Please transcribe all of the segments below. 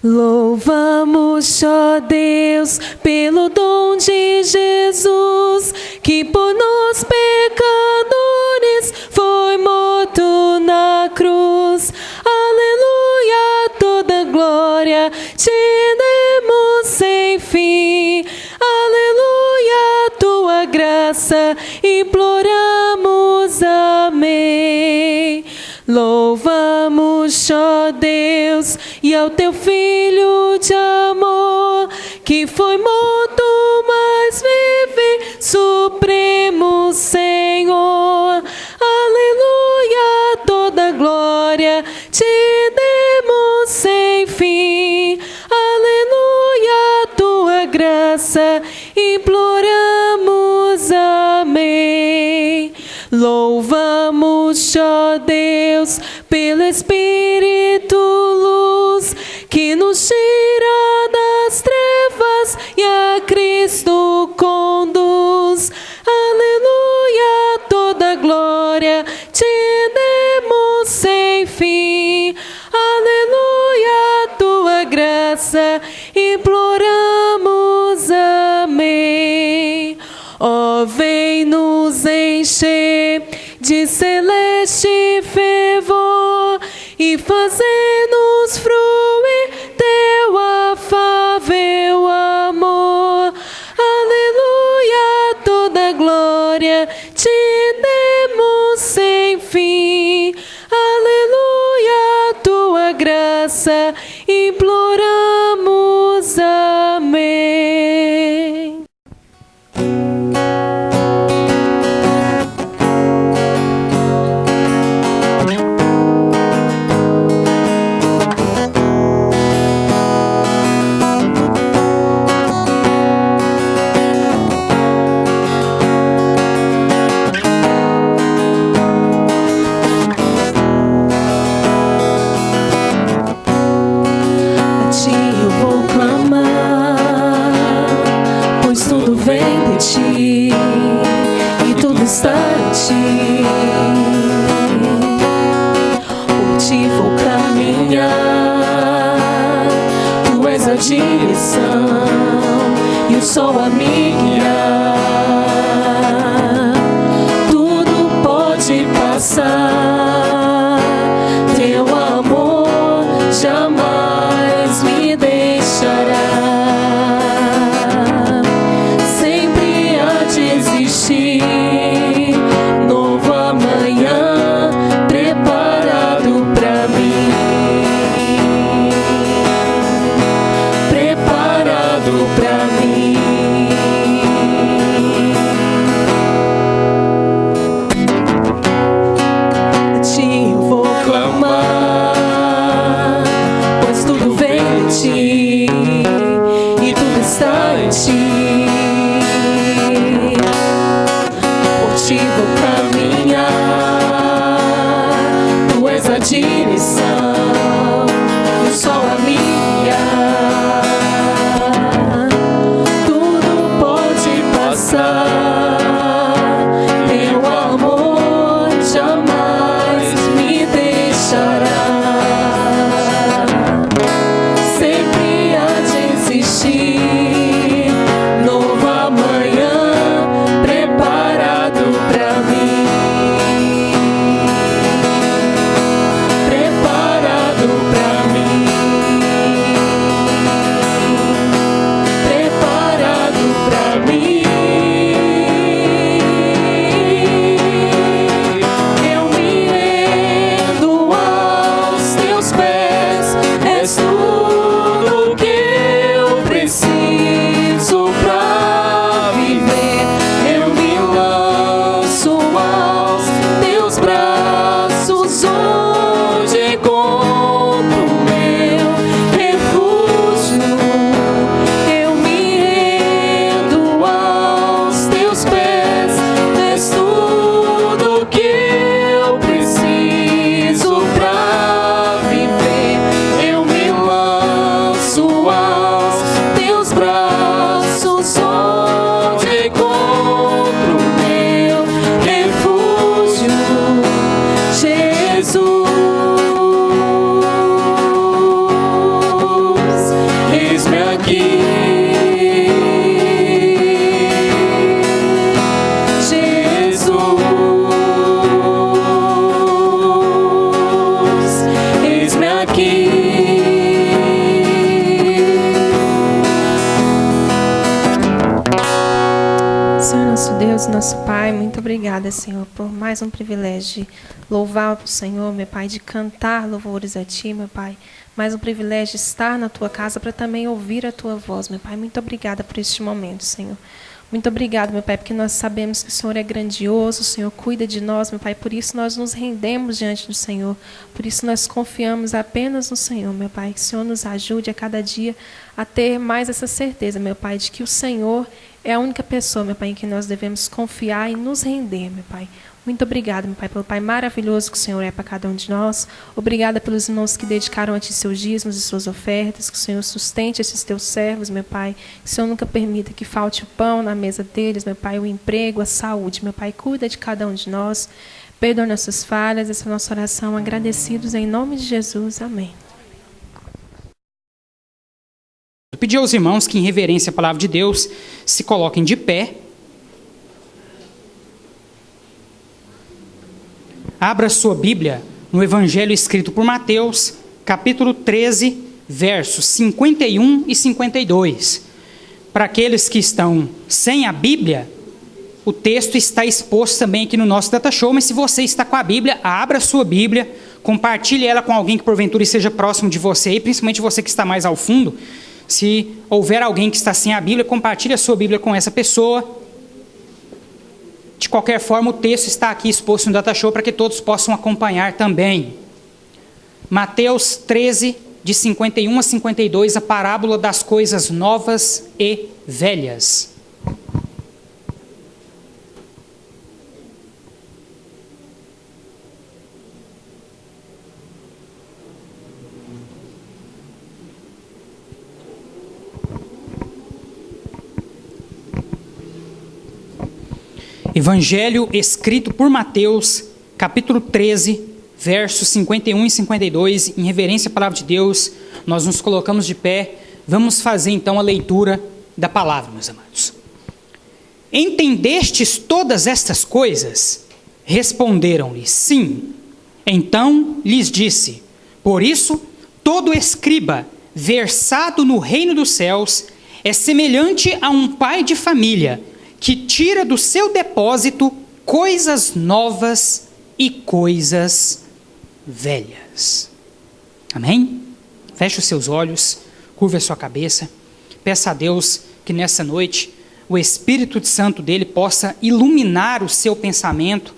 Louvamos, ó Deus, pelo dom de Jesus, que por nós pecadores foi morto na cruz. Aleluia, toda glória te demos sem fim. Aleluia, tua graça imploramos, amém. Louvamos, ó Deus, e ao teu Filho de amor, que foi morto, mas vive, supremo Senhor. Aleluia, toda glória te demos sem fim. Aleluia, tua graça imploramos, amém. Louvamos, ó Deus, pelo Espírito luz, que nos tira das trevas e a Cristo conduz. Aleluia, toda glória te demos sem fim. Aleluia, tua graça imploramos, amém. Ó, vem nos encher de celeste fervor e fazer-nos fruir teu afável amor. Aleluia, toda glória te demos sem fim. Aleluia, tua graça imploramos, amém. Direção e o sol a me guiar. Tudo pode passar, teu amor jamais me deixará. Sempre há de existir novo amanhã preparado pra mim. Pra mim, a ti eu vou clamar, pois tudo vem de ti e tudo está em ti. Por ti vou caminhar, tu és a direção, o sol a me guiar. Teu amor jamais me deixará. Sempre há de existir novo amanhã preparado pra mim. Preparado pra mim. Preparado pra mim. Deus, nosso Pai, muito obrigada, Senhor, por mais um privilégio de louvar o Senhor, meu Pai, de cantar louvores a Ti, meu Pai. Mais um privilégio de estar na Tua casa para também ouvir a Tua voz, meu Pai. Muito obrigada por este momento, Senhor. Muito obrigado, meu Pai, porque nós sabemos que o Senhor é grandioso, o Senhor cuida de nós, meu Pai. Por isso nós nos rendemos diante do Senhor. Por isso nós confiamos apenas no Senhor, meu Pai. Que o Senhor nos ajude a cada dia a ter mais essa certeza, meu Pai, de que o Senhor é a única pessoa, meu Pai, em que nós devemos confiar e nos render, meu Pai. Muito obrigada, meu Pai, pelo Pai maravilhoso que o Senhor é para cada um de nós. Obrigada pelos irmãos que dedicaram a Ti seus dízimos e suas ofertas. Que o Senhor sustente esses Teus servos, meu Pai. Que o Senhor nunca permita que falte o pão na mesa deles, meu Pai, o emprego, a saúde. Meu Pai, cuida de cada um de nós. Perdoa nossas falhas, essa é a nossa oração. Agradecidos em nome de Jesus. Amém. Eu pedi aos irmãos que, em reverência à palavra de Deus, se coloquem de pé. Abra sua Bíblia no Evangelho escrito por Mateus, capítulo 13, versos 51 e 52. Para aqueles que estão sem a Bíblia, o texto está exposto também aqui no nosso Data Show, mas se você está com a Bíblia, abra a sua Bíblia, compartilhe ela com alguém que porventura esteja próximo de você, e principalmente você que está mais ao fundo. Se houver alguém que está sem a Bíblia, compartilhe a sua Bíblia com essa pessoa. De qualquer forma, o texto está aqui exposto no Data Show para que todos possam acompanhar também. Mateus 13, de 51 a 52, a parábola das coisas novas e velhas. Evangelho escrito por Mateus, capítulo 13, versos 51 e 52, em reverência à palavra de Deus, nós nos colocamos de pé. Vamos fazer então a leitura da palavra, meus amados. Entendestes todas estas coisas? Responderam-lhe, sim. Então lhes disse, por isso, todo escriba versado no reino dos céus é semelhante a um pai de família, que tira do seu depósito coisas novas e coisas velhas. Amém? Feche os seus olhos, curva a sua cabeça, peça a Deus que nessa noite o Espírito Santo dele possa iluminar o seu pensamento,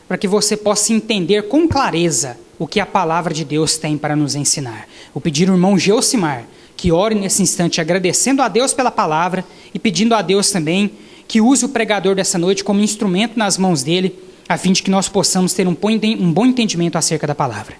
para que você possa entender com clareza o que a palavra de Deus tem para nos ensinar. Vou pedir ao irmão Geosimar que ore nesse instante agradecendo a Deus pela palavra e pedindo a Deus também que use o pregador dessa noite como instrumento nas mãos dele, a fim de que nós possamos ter um bom entendimento acerca da palavra.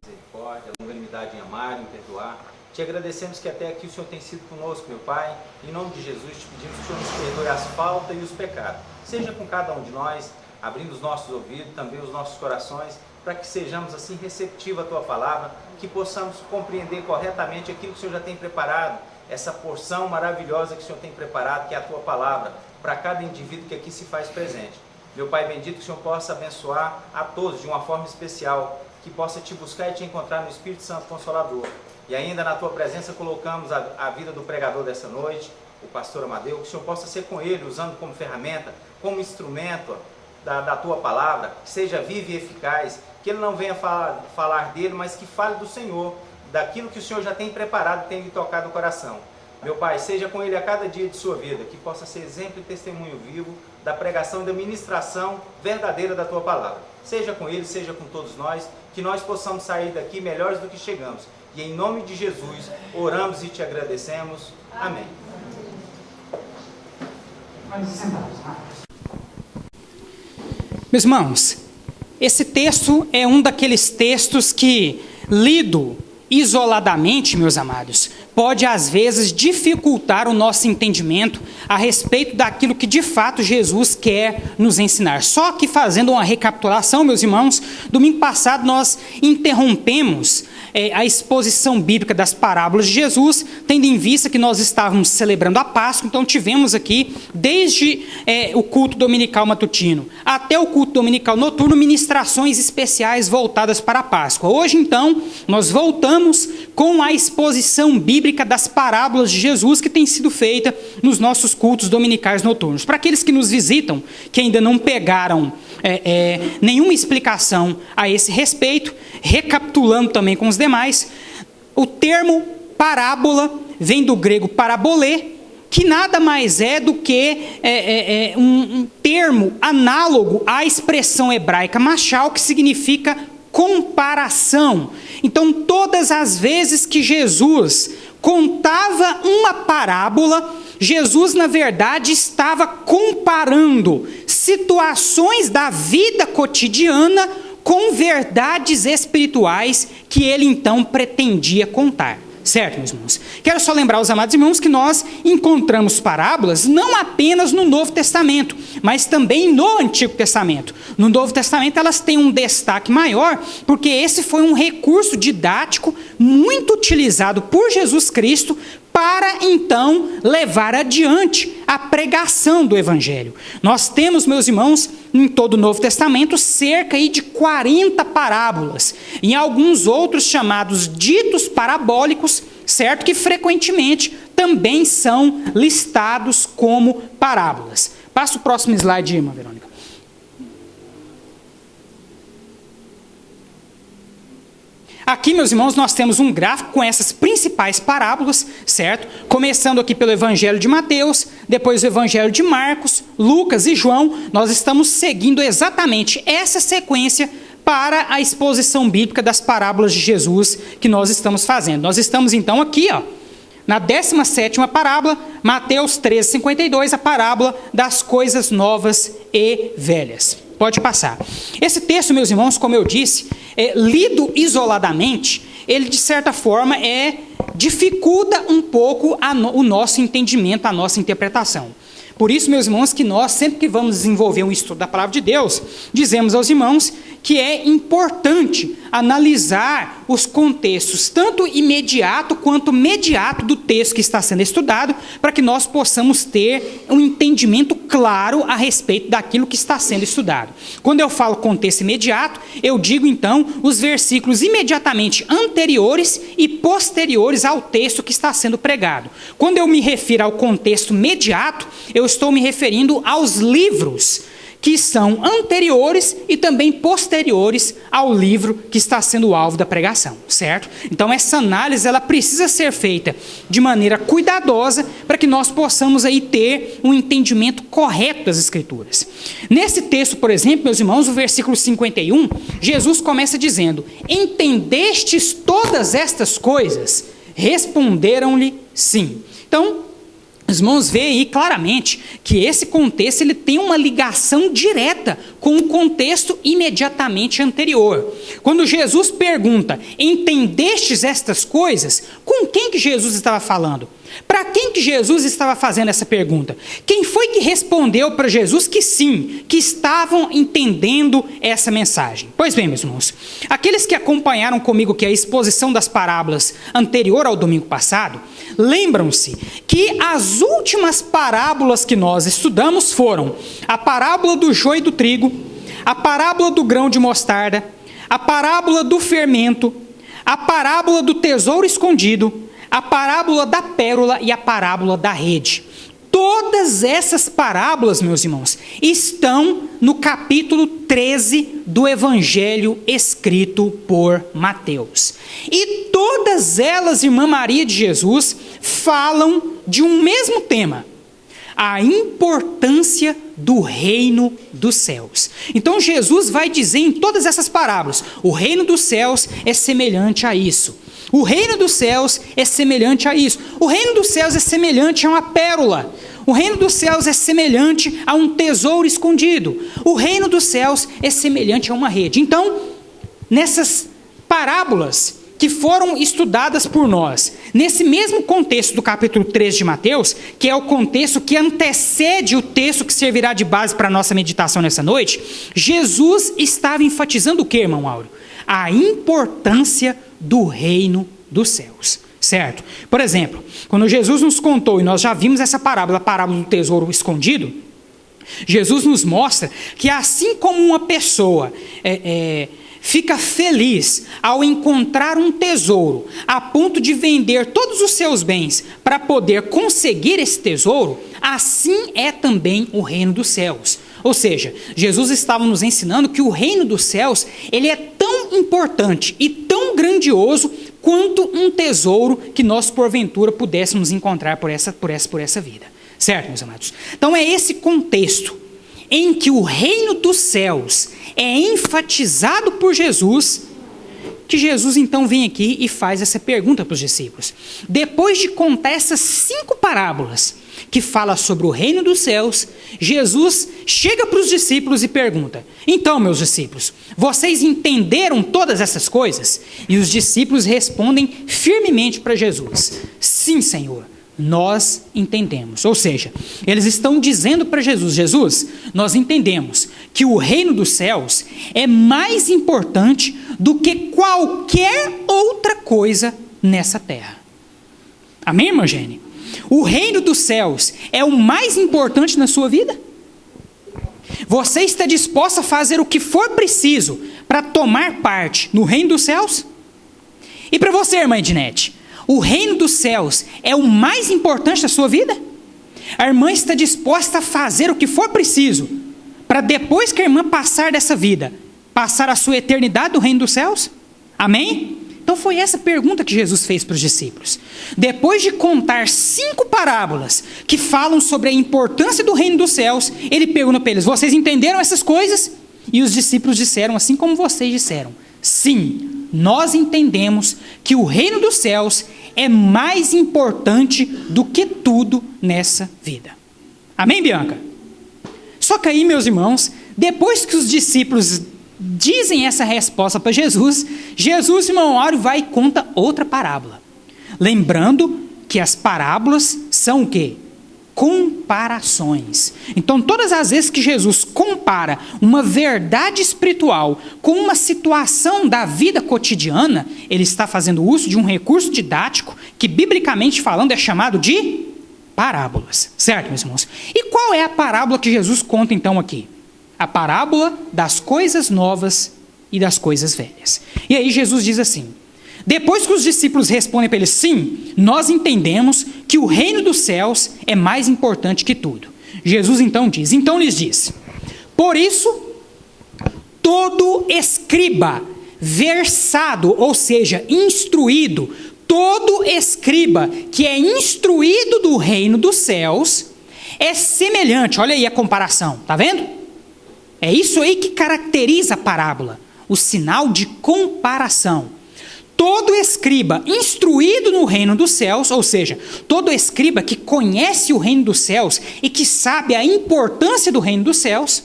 Misericórdia, longanimidade em amar, em perdoar. Te agradecemos que até aqui o Senhor tem sido conosco, meu Pai. Em nome de Jesus, te pedimos que o Senhor nos perdoe as faltas e os pecados. Seja com cada um de nós, abrindo os nossos ouvidos, também os nossos corações, para que sejamos assim receptivos à Tua palavra, que possamos compreender corretamente aquilo que o Senhor já tem preparado, essa porção maravilhosa que o Senhor tem preparado, que é a Tua palavra, para cada indivíduo que aqui se faz presente. Meu Pai bendito, que o Senhor possa abençoar a todos de uma forma especial, que possa Te buscar e Te encontrar no Espírito Santo Consolador. E ainda na Tua presença colocamos a vida do pregador dessa noite, o pastor Amadeu, que o Senhor possa ser com ele, usando como ferramenta, como instrumento da Tua palavra, que seja vivo e eficaz, que ele não venha falar dele, mas que fale do Senhor, daquilo que o Senhor já tem preparado e tem lhe tocado o coração. Meu Pai, seja com ele a cada dia de sua vida, que possa ser exemplo e testemunho vivo da pregação e da ministração verdadeira da Tua palavra. Seja com ele, seja com todos nós, que nós possamos sair daqui melhores do que chegamos. E em nome de Jesus, oramos e Te agradecemos. Amém. Meus irmãos, esse texto é um daqueles textos que, lido isoladamente, meus amados, pode às vezes dificultar o nosso entendimento a respeito daquilo que de fato Jesus quer nos ensinar. Só que fazendo uma recapitulação, meus irmãos, domingo passado nós interrompemos a exposição bíblica das parábolas de Jesus, tendo em vista que nós estávamos celebrando a Páscoa. Então tivemos aqui, desde o culto dominical matutino até o culto dominical noturno, ministrações especiais voltadas para a Páscoa. Hoje então, nós voltamos voltamos com a exposição bíblica das parábolas de Jesus que tem sido feita nos nossos cultos dominicais noturnos. Para aqueles que nos visitam, que ainda não pegaram nenhuma explicação a esse respeito, recapitulando também com os demais, o termo parábola vem do grego parabolê, que nada mais é do que um termo análogo à expressão hebraica machal, que significa comparação. Então, todas as vezes que Jesus contava uma parábola, Jesus, na verdade, estava comparando situações da vida cotidiana com verdades espirituais que ele, então, pretendia contar. Certo, meus irmãos? Quero só lembrar os amados irmãos que nós encontramos parábolas não apenas no Novo Testamento, mas também no Antigo Testamento. No Novo Testamento elas têm um destaque maior, porque esse foi um recurso didático muito utilizado por Jesus Cristo para, então, levar adiante a pregação do Evangelho. Nós temos, meus irmãos, em todo o Novo Testamento, cerca de 40 parábolas. Em alguns outros chamados ditos parabólicos, certo? Que frequentemente também são listados como parábolas. Passa o próximo slide, irmã Verônica. Aqui, meus irmãos, nós temos um gráfico com essas principais parábolas, certo? Começando aqui pelo Evangelho de Mateus, depois o Evangelho de Marcos, Lucas e João. Nós estamos seguindo exatamente essa sequência para a exposição bíblica das parábolas de Jesus que nós estamos fazendo. Nós estamos, então, aqui, na 17ª parábola, Mateus 13:52, a parábola das coisas novas e velhas. Pode passar. Esse texto, meus irmãos, como eu disse, lido isoladamente, ele de certa forma dificulta um pouco o nosso entendimento, a nossa interpretação. Por isso, meus irmãos, que nós, sempre que vamos desenvolver um estudo da Palavra de Deus, dizemos aos irmãos que é importante analisar os contextos, tanto imediato quanto mediato do texto que está sendo estudado, para que nós possamos ter um entendimento claro a respeito daquilo que está sendo estudado. Quando eu falo contexto imediato, eu digo, então, os versículos imediatamente anteriores e posteriores ao texto que está sendo pregado. Quando eu me refiro ao contexto imediato, eu estou me referindo aos livros que são anteriores e também posteriores ao livro que está sendo o alvo da pregação, certo? Então essa análise ela precisa ser feita de maneira cuidadosa para que nós possamos aí ter um entendimento correto das Escrituras. Nesse texto, por exemplo, meus irmãos, o versículo 51, Jesus começa dizendo: "Entendestes todas estas coisas?" Responderam-lhe sim. Então, os irmãos veem aí claramente que esse contexto ele tem uma ligação direta com o contexto imediatamente anterior. Quando Jesus pergunta, entendestes estas coisas? Com quem que Jesus estava falando? Para quem que Jesus estava fazendo essa pergunta? Quem foi que respondeu para Jesus que sim, que estavam entendendo essa mensagem? Pois bem, meus irmãos, aqueles que acompanharam comigo que a exposição das parábolas anterior ao domingo passado, lembram-se que as últimas parábolas que nós estudamos foram a parábola do joio e do trigo, a parábola do grão de mostarda, a parábola do fermento, a parábola do tesouro escondido, a parábola da pérola e a parábola da rede. Todas essas parábolas, meus irmãos, estão no capítulo 13 do Evangelho escrito por Mateus. E todas elas, irmã Maria de Jesus, falam de um mesmo tema: a importância do reino dos céus. Então Jesus vai dizer em todas essas parábolas: o reino dos céus é semelhante a isso. O reino dos céus é semelhante a isso. O reino dos céus é semelhante a uma pérola. O reino dos céus é semelhante a um tesouro escondido. O reino dos céus é semelhante a uma rede. Então, nessas parábolas que foram estudadas por nós, nesse mesmo contexto do capítulo 13 de Mateus, que é o contexto que antecede o texto que servirá de base para a nossa meditação nessa noite, Jesus estava enfatizando o que, irmão Áureo? A importância do reino dos céus, certo? Por exemplo, quando Jesus nos contou, e nós já vimos essa parábola, a parábola do tesouro escondido, Jesus nos mostra que assim como uma pessoa fica feliz ao encontrar um tesouro, a ponto de vender todos os seus bens para poder conseguir esse tesouro, assim é também o reino dos céus. Ou seja, Jesus estava nos ensinando que o reino dos céus, ele é tão importante e tão grandioso quanto um tesouro que nós porventura pudéssemos encontrar por essa vida. Certo, meus amados? Então é esse contexto em que o reino dos céus é enfatizado por Jesus, que Jesus então vem aqui e faz essa pergunta para os discípulos. Depois de contar essas 5 parábolas que fala sobre o reino dos céus, Jesus chega para os discípulos e pergunta: então, meus discípulos, vocês entenderam todas essas coisas? E os discípulos respondem firmemente para Jesus: sim, Senhor, nós entendemos. Ou seja, eles estão dizendo para Jesus: Jesus, nós entendemos que o reino dos céus é mais importante do que qualquer outra coisa nessa terra. Amém, irmã Gene? O reino dos céus é o mais importante na sua vida? Você está disposto a fazer o que for preciso para tomar parte no reino dos céus? E para você, irmã Ednete, o reino dos céus é o mais importante da sua vida? A irmã está disposta a fazer o que for preciso para depois que a irmã passar dessa vida, passar a sua eternidade no reino dos céus? Amém? Então foi essa pergunta que Jesus fez para os discípulos. Depois de contar 5 parábolas que falam sobre a importância do reino dos céus, ele pergunta para eles: vocês entenderam essas coisas? E os discípulos disseram, assim como vocês disseram: sim, nós entendemos que o reino dos céus é mais importante do que tudo nessa vida. Amém, Bianca? Só que aí, meus irmãos, depois que os discípulos dizem essa resposta para Jesus, irmão Áureo, vai e conta outra parábola. Lembrando que as parábolas são o quê? Comparações. Então, todas as vezes que Jesus compara uma verdade espiritual com uma situação da vida cotidiana, ele está fazendo uso de um recurso didático que, biblicamente falando, é chamado de parábolas. Certo, meus irmãos? E qual é a parábola que Jesus conta, então, aqui? A parábola das coisas novas e das coisas velhas. E aí Jesus diz assim: depois que os discípulos respondem para ele: sim, nós entendemos que o reino dos céus é mais importante que tudo. Jesus então lhes diz: por isso, todo escriba versado, ou seja, instruído, todo escriba que é instruído do reino dos céus é semelhante. Olha aí a comparação, tá vendo? É isso aí que caracteriza a parábola, o sinal de comparação. Todo escriba instruído no reino dos céus, ou seja, todo escriba que conhece o reino dos céus e que sabe a importância do reino dos céus,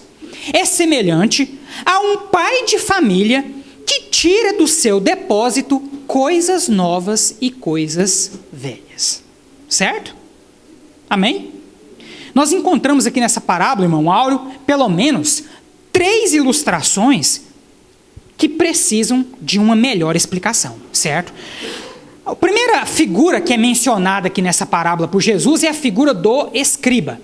é semelhante a um pai de família que tira do seu depósito coisas novas e coisas velhas. Certo? Amém? Nós encontramos aqui nessa parábola, irmão Áureo, pelo menos 3 ilustrações que precisam de uma melhor explicação, certo? A primeira figura que é mencionada aqui nessa parábola por Jesus é a figura do escriba.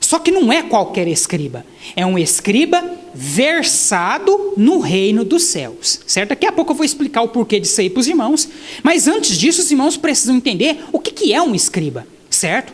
Só que não é qualquer escriba, é um escriba versado no reino dos céus, certo? Daqui a pouco eu vou explicar o porquê disso aí para os irmãos, mas antes disso os irmãos precisam entender o que é um escriba, certo?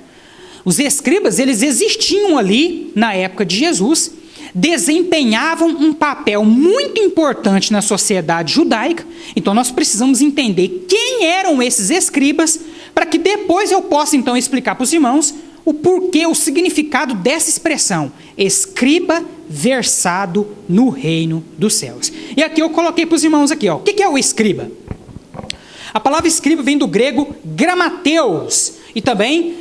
Os escribas, eles existiam ali na época de Jesus, desempenhavam um papel muito importante na sociedade judaica. Então nós precisamos entender quem eram esses escribas, para que depois eu possa então explicar para os irmãos o porquê, o significado dessa expressão, escriba versado no reino dos céus. E aqui eu coloquei para os irmãos aqui, ó, o que é o escriba? A palavra escriba vem do grego gramateus, e também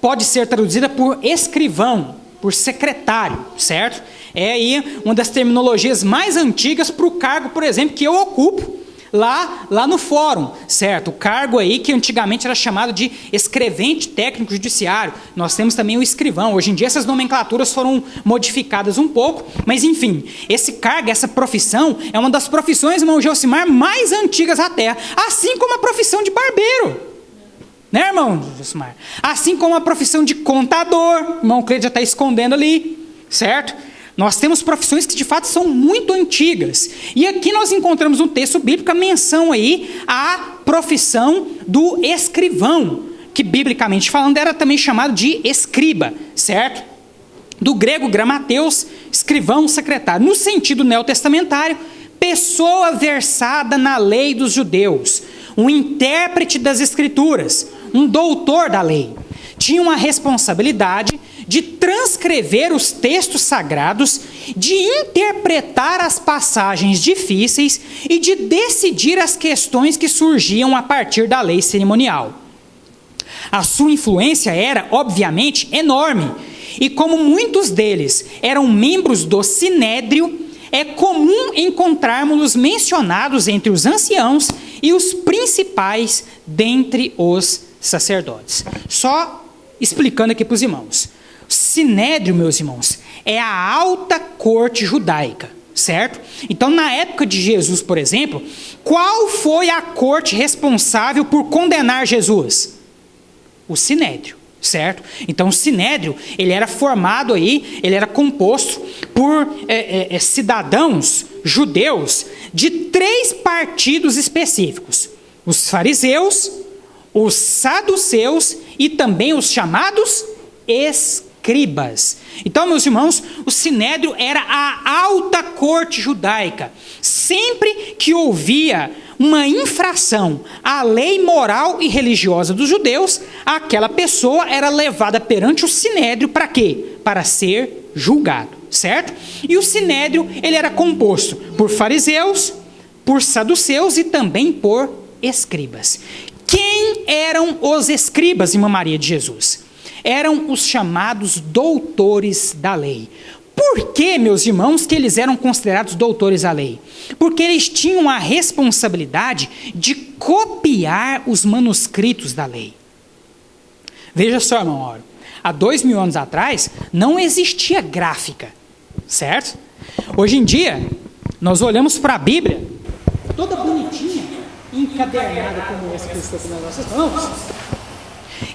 pode ser traduzida por escrivão, por secretário, certo? É aí uma das terminologias mais antigas para o cargo, por exemplo, que eu ocupo lá no fórum, certo? O cargo aí que antigamente era chamado de escrevente técnico judiciário. Nós temos também o escrivão. Hoje em dia essas nomenclaturas foram modificadas um pouco, mas enfim, esse cargo, essa profissão, é uma das profissões, irmão Josimar, mais antigas da Terra, assim como a profissão de barbeiro. Né, irmão Josimar? Assim como a profissão de contador, irmão Cleide já está escondendo ali, certo? Nós temos profissões que de fato são muito antigas. E aqui nós encontramos no texto bíblico a menção aí à profissão do escrivão, que biblicamente falando era também chamado de escriba, certo? Do grego gramateus, escrivão, secretário. No sentido neotestamentário, pessoa versada na lei dos judeus, um intérprete das escrituras, um doutor da lei. Tinham a responsabilidade de transcrever os textos sagrados, de interpretar as passagens difíceis e de decidir as questões que surgiam a partir da lei cerimonial. A sua influência era, obviamente, enorme, e como muitos deles eram membros do Sinédrio, é comum encontrarmos-los mencionados entre os anciãos e os principais dentre os sacerdotes. Só explicando aqui para os irmãos. Sinédrio, meus irmãos, é a alta corte judaica, certo? Então, na época de Jesus, por exemplo, qual foi a corte responsável por condenar Jesus? O Sinédrio, certo? Então, o Sinédrio, ele era formado aí, ele era composto por cidadãos judeus de 3 partidos específicos: os fariseus, os saduceus e também os chamados escribas. Então, meus irmãos, o Sinédrio era a alta corte judaica. Sempre que houvia uma infração à lei moral e religiosa dos judeus, aquela pessoa era levada perante o Sinédrio para quê? Para ser julgado, certo? E o Sinédrio, ele era composto por fariseus, por saduceus e também por escribas. Quem eram os escribas, irmã Maria de Jesus? Eram os chamados doutores da lei. Por que, meus irmãos, que eles eram considerados doutores da lei? Porque eles tinham a responsabilidade de copiar os manuscritos da lei. Veja só, irmão Mauro, há 2000 anos atrás não existia gráfica, certo? Hoje em dia, nós olhamos para a Bíblia, toda bonitinha, encadernada como essa que eu estou nas nossas mãos,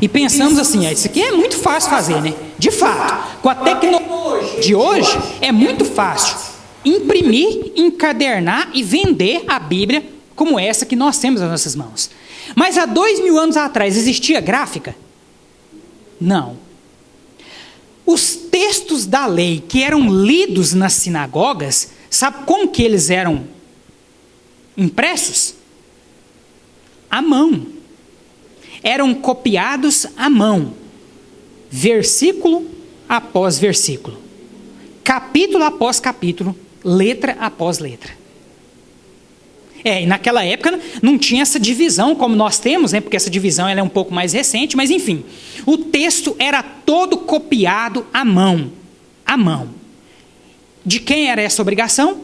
e pensamos assim, isso aqui é muito fácil fazer, né? De fato, com a tecnologia de hoje, é muito fácil imprimir, encadernar e vender a Bíblia como essa que nós temos nas nossas mãos. Mas há 2000 anos atrás existia gráfica? Não. Os textos da lei que eram lidos nas sinagogas, sabe como que eles eram impressos? À mão. Eram copiados à mão, versículo após versículo, capítulo após capítulo, letra após letra. E naquela época não tinha essa divisão como nós temos, né? Porque essa divisão ela é um pouco mais recente, mas enfim, o texto era todo copiado à mão, à mão. De quem era essa obrigação?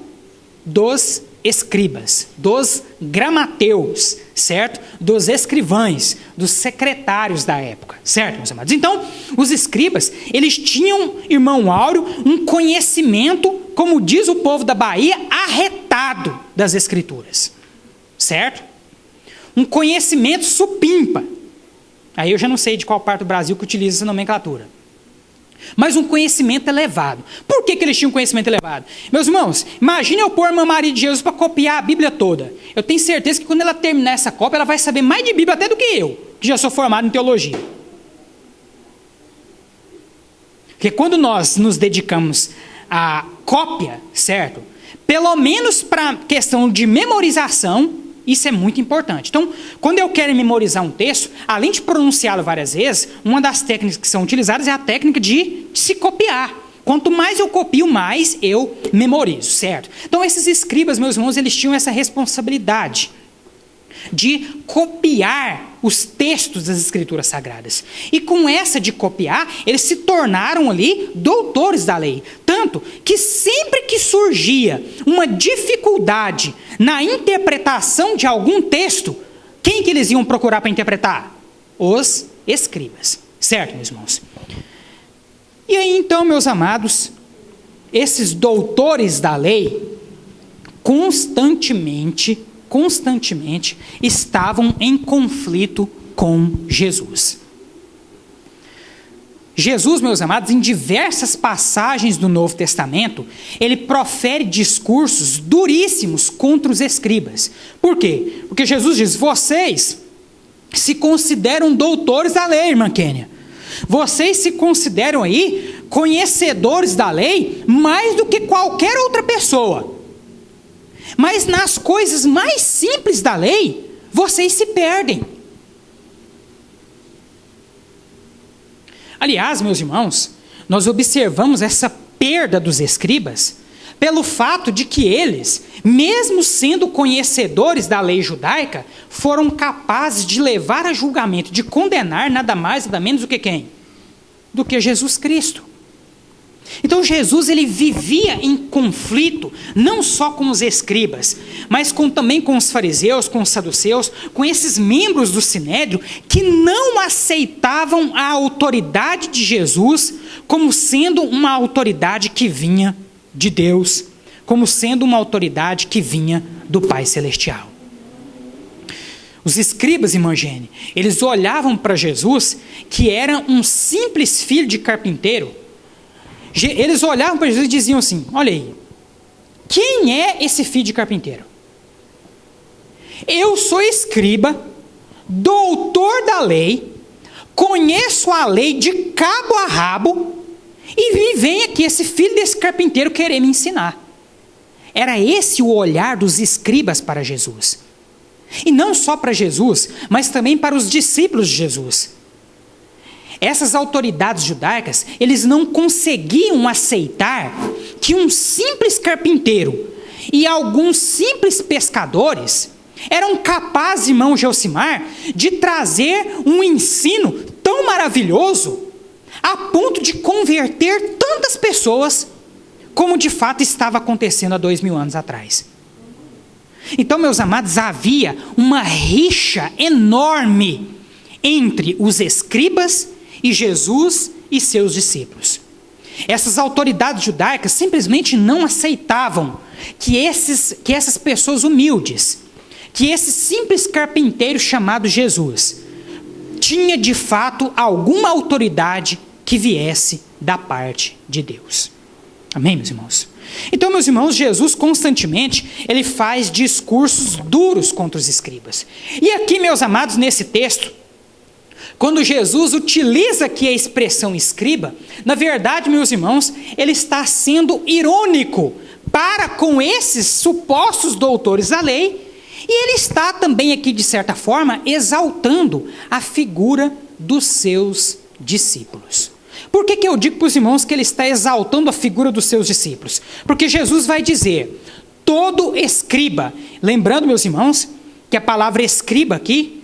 Dos escribas, dos gramateus, certo? Dos escrivães, dos secretários da época, certo, meus amados? Então, os escribas, eles tinham, irmão Áureo, um conhecimento, como diz o povo da Bahia, arretado das escrituras, certo? Um conhecimento supimpa. Aí eu já não sei de qual parte do Brasil que utiliza essa nomenclatura. Mas um conhecimento elevado. Por que eles tinham um conhecimento elevado? Meus irmãos, imagine eu pôr a irmã Maria de Jesus para copiar a Bíblia toda. Eu tenho certeza que quando ela terminar essa cópia, ela vai saber mais de Bíblia até do que eu, que já sou formado em teologia. Porque quando nós nos dedicamos à cópia, certo? Pelo menos para questão de memorização, isso é muito importante. Então, quando eu quero memorizar um texto, além de pronunciá-lo várias vezes, uma das técnicas que são utilizadas é a técnica de se copiar. Quanto mais eu copio, mais eu memorizo, certo? Então, esses escribas, meus irmãos, eles tinham essa responsabilidade de copiar os textos das Escrituras Sagradas. E com essa de copiar, eles se tornaram ali doutores da lei. Tanto que sempre que surgia uma dificuldade na interpretação de algum texto, quem que eles iam procurar para interpretar? Os escribas. Certo, meus irmãos? E aí, então, meus amados, esses doutores da lei constantemente estavam em conflito com Jesus. Jesus, meus amados, em diversas passagens do Novo Testamento, ele profere discursos duríssimos contra os escribas. Por quê? Porque Jesus diz: vocês se consideram doutores da lei, irmã Kênia. Vocês se consideram aí conhecedores da lei mais do que qualquer outra pessoa. Mas nas coisas mais simples da lei, vocês se perdem. Aliás, meus irmãos, nós observamos essa perda dos escribas pelo fato de que eles, mesmo sendo conhecedores da lei judaica, foram capazes de levar a julgamento, de condenar nada mais, nada menos do que quem? Do que Jesus Cristo. Então Jesus, ele vivia em conflito, não só com os escribas, mas também com os fariseus, com os saduceus, com esses membros do Sinédrio, que não aceitavam a autoridade de Jesus como sendo uma autoridade que vinha de Deus, como sendo uma autoridade que vinha do Pai Celestial. Os escribas, irmã Gene, eles olhavam para Jesus, que era um simples filho de carpinteiro. Eles olhavam para Jesus e diziam assim: olha aí, quem é esse filho de carpinteiro? Eu sou escriba, doutor da lei, conheço a lei de cabo a rabo, e me vem aqui esse filho desse carpinteiro querer me ensinar. Era esse o olhar dos escribas para Jesus. E não só para Jesus, mas também para os discípulos de Jesus. Essas autoridades judaicas, eles não conseguiam aceitar que um simples carpinteiro e alguns simples pescadores eram capazes, irmão Gelsimar, de trazer um ensino tão maravilhoso a ponto de converter tantas pessoas como de fato estava acontecendo há 2000 anos atrás. Então, meus amados, havia uma rixa enorme entre os escribas e Jesus e seus discípulos. Essas autoridades judaicas simplesmente não aceitavam que essas pessoas humildes, que esse simples carpinteiro chamado Jesus, tinha de fato alguma autoridade que viesse da parte de Deus. Amém, meus irmãos? Então, meus irmãos, Jesus constantemente, ele faz discursos duros contra os escribas. E aqui, meus amados, nesse texto, quando Jesus utiliza aqui a expressão escriba, na verdade, meus irmãos, ele está sendo irônico para com esses supostos doutores da lei, e ele está também aqui, de certa forma, exaltando a figura dos seus discípulos. Por que eu digo para os irmãos que ele está exaltando a figura dos seus discípulos? Porque Jesus vai dizer: todo escriba, lembrando, meus irmãos, que a palavra escriba aqui,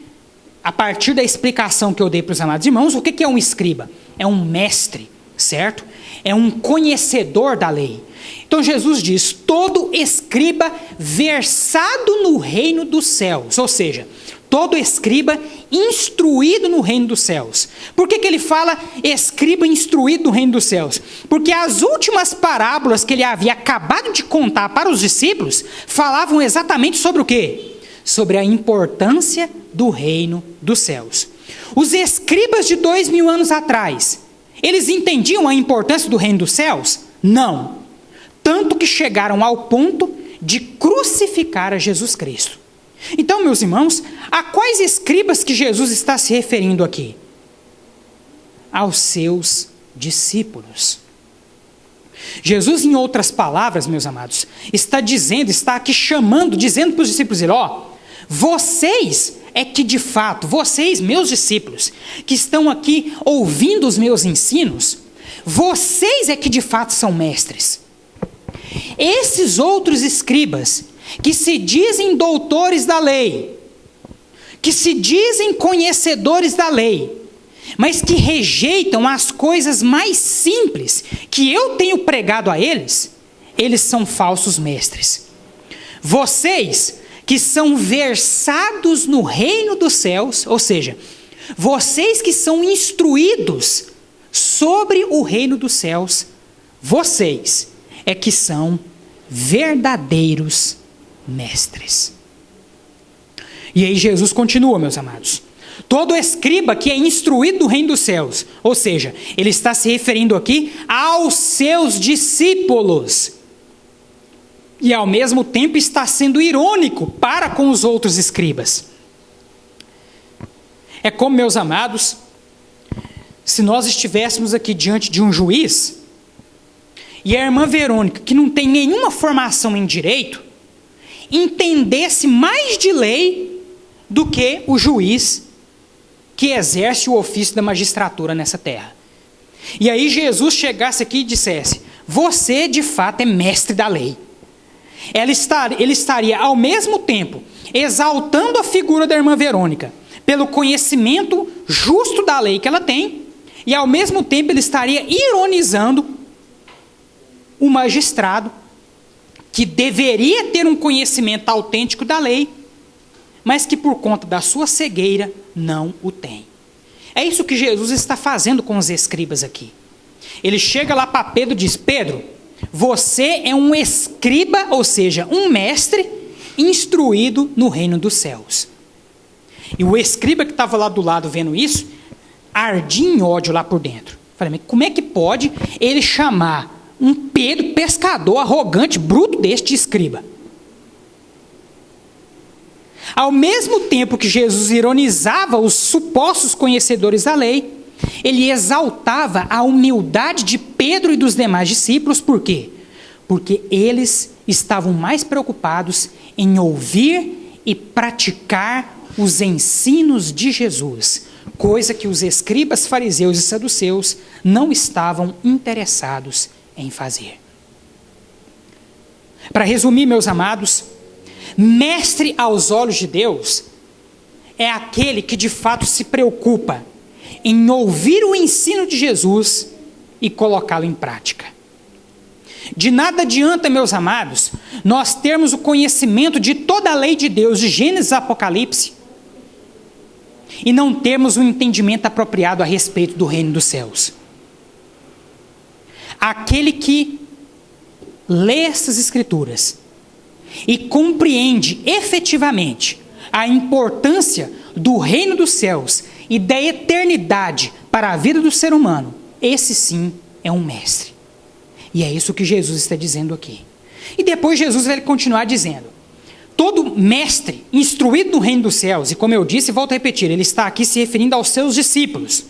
a partir da explicação que eu dei para os amados irmãos, o que é um escriba? É um mestre, certo? É um conhecedor da lei. Então Jesus diz: todo escriba versado no reino dos céus, ou seja, todo escriba instruído no reino dos céus. Por que ele fala escriba instruído no reino dos céus? Porque as últimas parábolas que ele havia acabado de contar para os discípulos falavam exatamente sobre o quê? Sobre a importância do reino dos céus. Os escribas de 2000 anos atrás, eles entendiam a importância do reino dos céus? Não. Tanto que chegaram ao ponto de crucificar a Jesus Cristo. Então, meus irmãos, a quais escribas que Jesus está se referindo aqui? Aos seus discípulos. Jesus, em outras palavras, meus amados, está aqui chamando, dizendo para os discípulos dele: vocês é que de fato, vocês, meus discípulos, que estão aqui ouvindo os meus ensinos, vocês é que de fato são mestres. Esses outros escribas, que se dizem doutores da lei, que se dizem conhecedores da lei, mas que rejeitam as coisas mais simples que eu tenho pregado a eles, eles são falsos mestres. Vocês que são versados no reino dos céus, ou seja, vocês que são instruídos sobre o reino dos céus, vocês é que são verdadeiros mestres. E aí Jesus continua, meus amados: Todo escriba que é instruído no reino dos céus. Ou seja, ele está se referindo aqui aos seus discípulos. E ao mesmo tempo está sendo irônico para com os outros escribas. É como, meus amados, se nós estivéssemos aqui diante de um juiz e a irmã Verônica, que não tem nenhuma formação em direito, entendesse mais de lei do que o juiz que exerce o ofício da magistratura nessa terra. E aí Jesus chegasse aqui e dissesse: você de fato é mestre da lei. Ele estaria ao mesmo tempo exaltando a figura da irmã Verônica pelo conhecimento justo da lei que ela tem, e ao mesmo tempo ele estaria ironizando o magistrado que deveria ter um conhecimento autêntico da lei, mas que por conta da sua cegueira não o tem. É isso que Jesus está fazendo com os escribas aqui. Ele chega lá para Pedro e diz: Pedro, você é um escriba, ou seja, um mestre instruído no reino dos céus. E o escriba que estava lá do lado vendo isso, ardia em ódio lá por dentro. Falei, mas como é que pode ele chamar um Pedro pescador arrogante, bruto deste de escriba? Ao mesmo tempo que Jesus ironizava os supostos conhecedores da lei, ele exaltava a humildade de Pedro e dos demais discípulos. Por quê? Porque eles estavam mais preocupados em ouvir e praticar os ensinos de Jesus, coisa que os escribas, fariseus e saduceus não estavam interessados em fazer. Para resumir, meus amados, mestre aos olhos de Deus é aquele que de fato se preocupa em ouvir o ensino de Jesus e colocá-lo em prática. De nada adianta, meus amados, nós termos o conhecimento de toda a lei de Deus, de Gênesis a Apocalipse, e não termos um entendimento apropriado a respeito do reino dos céus. Aquele que lê essas escrituras e compreende efetivamente a importância do reino dos céus e da eternidade para a vida do ser humano, esse sim é um mestre. E é isso que Jesus está dizendo aqui. E depois Jesus vai continuar dizendo: todo mestre instruído no reino dos céus, e como eu disse, volto a repetir, ele está aqui se referindo aos seus discípulos,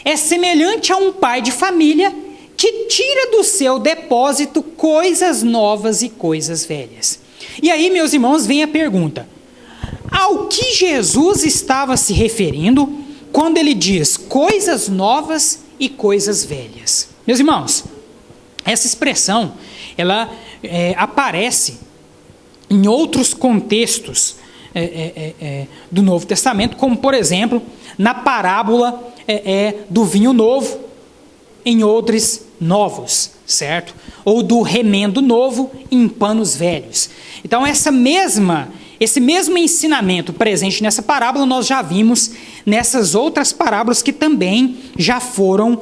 é semelhante a um pai de família que tira do seu depósito coisas novas e coisas velhas. E aí, meus irmãos, vem a pergunta: ao que Jesus estava se referindo quando ele diz coisas novas e coisas velhas? Meus irmãos, essa expressão, ela aparece em outros contextos do Novo Testamento, como por exemplo, na parábola do vinho novo em odres novos, certo? Ou do remendo novo em panos velhos. Então esse mesmo ensinamento presente nessa parábola nós já vimos nessas outras parábolas que também já foram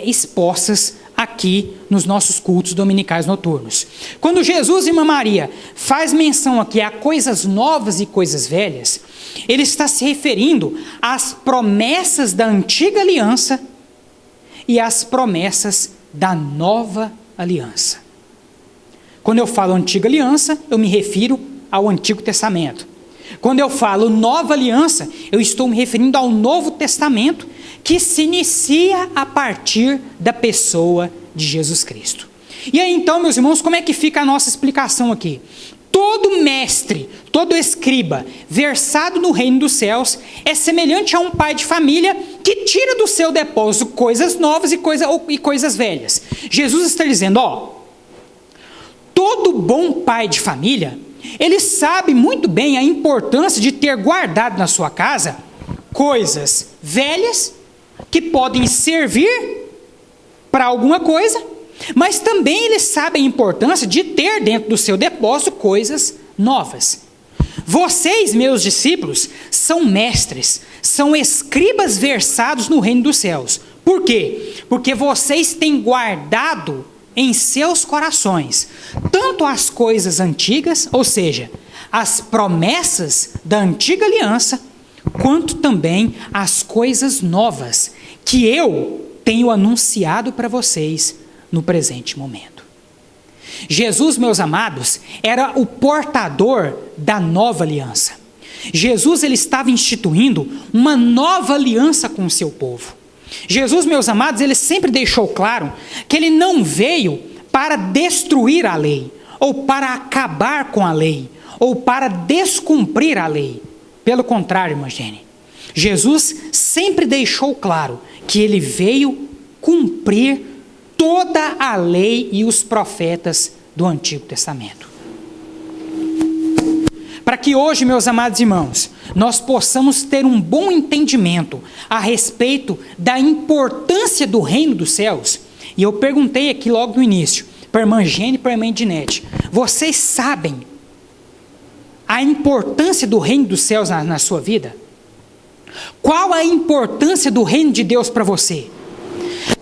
expostas aqui nos nossos cultos dominicais noturnos. Quando Jesus e Irmã Maria faz menção aqui a coisas novas e coisas velhas, ele está se referindo às promessas da antiga aliança e às promessas da nova aliança. Quando eu falo antiga aliança, eu me refiro ao Antigo Testamento. Quando eu falo nova aliança, eu estou me referindo ao Novo Testamento, que se inicia a partir da pessoa de Jesus Cristo. E aí então, meus irmãos, como é que fica a nossa explicação aqui? Todo mestre, todo escriba versado no reino dos céus é semelhante a um pai de família que tira do seu depósito coisas novas e coisas velhas. Jesus está dizendo, todo bom pai de família, ele sabe muito bem a importância de ter guardado na sua casa coisas velhas que podem servir para alguma coisa, mas também ele sabe a importância de ter dentro do seu depósito coisas novas. Vocês, meus discípulos, são mestres, são escribas versados no reino dos céus. Por quê? Porque vocês têm guardado em seus corações tanto as coisas antigas, ou seja, as promessas da antiga aliança, quanto também as coisas novas que eu tenho anunciado para vocês no presente momento. Jesus, meus amados, era o portador da nova aliança. Jesus, ele estava instituindo uma nova aliança com o seu povo. Jesus, meus amados, ele sempre deixou claro que ele não veio para destruir a lei, ou para acabar com a lei, ou para descumprir a lei. Pelo contrário, irmã Jenny, Jesus sempre deixou claro que ele veio cumprir toda a lei e os profetas do Antigo Testamento. Para que hoje, meus amados irmãos, nós possamos ter um bom entendimento a respeito da importância do reino dos céus. E eu perguntei aqui logo no início, para a irmã Jenny e para a irmã Edinete, vocês sabem a importância do reino dos céus na sua vida? Qual a importância do reino de Deus para você?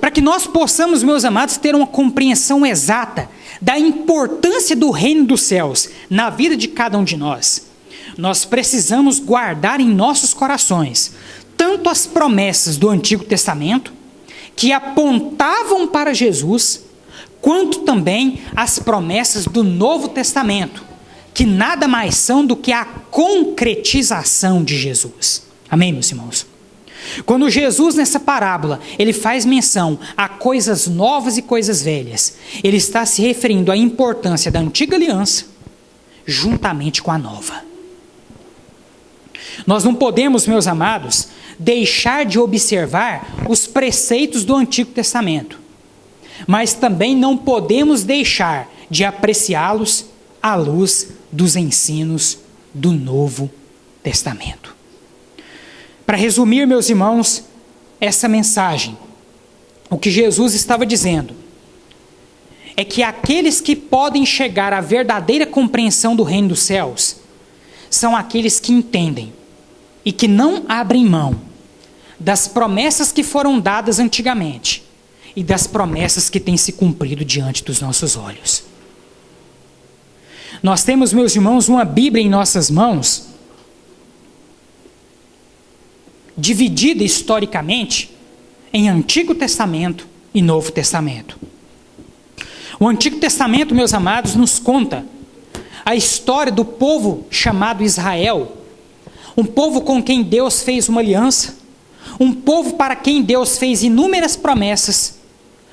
Para que nós possamos, meus amados, ter uma compreensão exata da importância do reino dos céus na vida de cada um de nós, nós precisamos guardar em nossos corações tanto as promessas do Antigo Testamento, que apontavam para Jesus, quanto também as promessas do Novo Testamento, que nada mais são do que a concretização de Jesus. Amém, meus irmãos? Quando Jesus, nessa parábola, ele faz menção a coisas novas e coisas velhas, ele está se referindo à importância da antiga aliança, juntamente com a nova. Nós não podemos, meus amados, deixar de observar os preceitos do Antigo Testamento, mas também não podemos deixar de apreciá-los à luz dos ensinos do Novo Testamento. Para resumir, meus irmãos, essa mensagem, o que Jesus estava dizendo é que aqueles que podem chegar à verdadeira compreensão do reino dos céus são aqueles que entendem e que não abrem mão das promessas que foram dadas antigamente e das promessas que têm se cumprido diante dos nossos olhos. Nós temos, meus irmãos, uma Bíblia em nossas mãos, dividida historicamente em Antigo Testamento e Novo Testamento. O Antigo Testamento, meus amados, nos conta a história do povo chamado Israel, um povo com quem Deus fez uma aliança, um povo para quem Deus fez inúmeras promessas,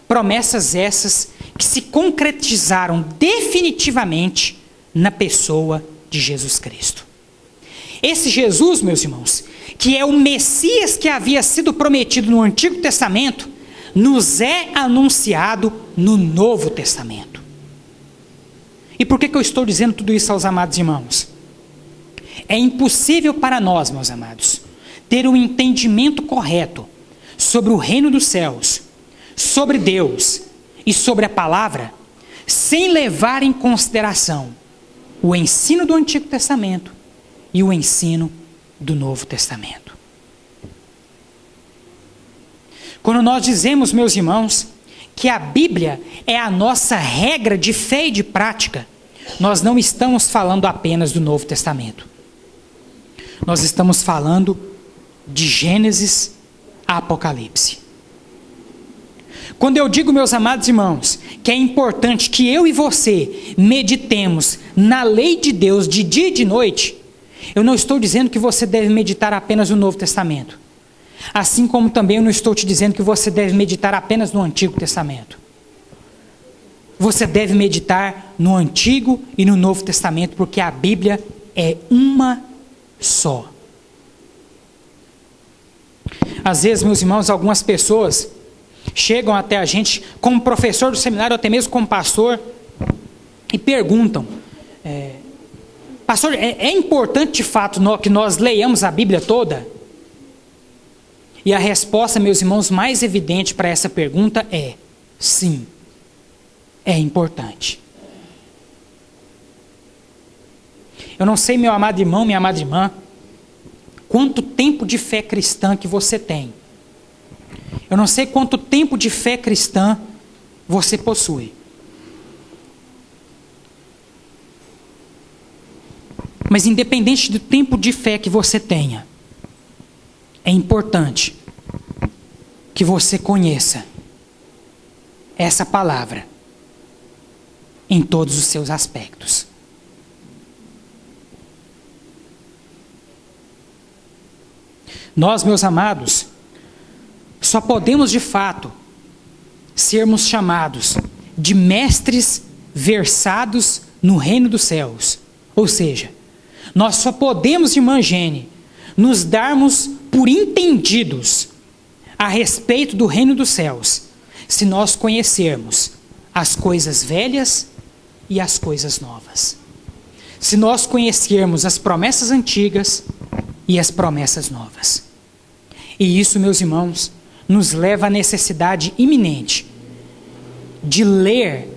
promessas essas que se concretizaram definitivamente na pessoa de Jesus Cristo. Esse Jesus, meus irmãos, que é o Messias que havia sido prometido no Antigo Testamento, nos é anunciado no Novo Testamento. E por que eu estou dizendo tudo isso aos amados irmãos? É impossível para nós, meus amados, ter um entendimento correto sobre o reino dos céus, sobre Deus e sobre a palavra, sem levar em consideração o ensino do Antigo Testamento e o ensino do Novo Testamento. Quando nós dizemos, meus irmãos, que a Bíblia é a nossa regra de fé e de prática, nós não estamos falando apenas do Novo Testamento. Nós estamos falando de Gênesis a Apocalipse. Quando eu digo, meus amados irmãos, que é importante que eu e você meditemos na lei de Deus de dia e de noite, eu não estou dizendo que você deve meditar apenas no Novo Testamento. Assim como também eu não estou te dizendo que você deve meditar apenas no Antigo Testamento. Você deve meditar no Antigo e no Novo Testamento, porque a Bíblia é uma só. Às vezes, meus irmãos, algumas pessoas chegam até a gente, como professor do seminário, ou até mesmo como pastor, e perguntam: pastor, é importante de fato que nós leiamos a Bíblia toda? E a resposta, meus irmãos, mais evidente para essa pergunta é: sim, é importante. Eu não sei, meu amado irmão, minha amada irmã, quanto tempo de fé cristã que você tem. Eu não sei quanto tempo de fé cristã você possui. Mas independente do tempo de fé que você tenha, é importante que você conheça essa palavra em todos os seus aspectos. Nós, meus amados, só podemos de fato sermos chamados de mestres versados no reino dos céus. Ou seja, nós só podemos, irmã Gene, nos darmos por entendidos a respeito do reino dos céus, se nós conhecermos as coisas velhas e as coisas novas. Se nós conhecermos as promessas antigas e as promessas novas. E isso, meus irmãos, nos leva à necessidade iminente de ler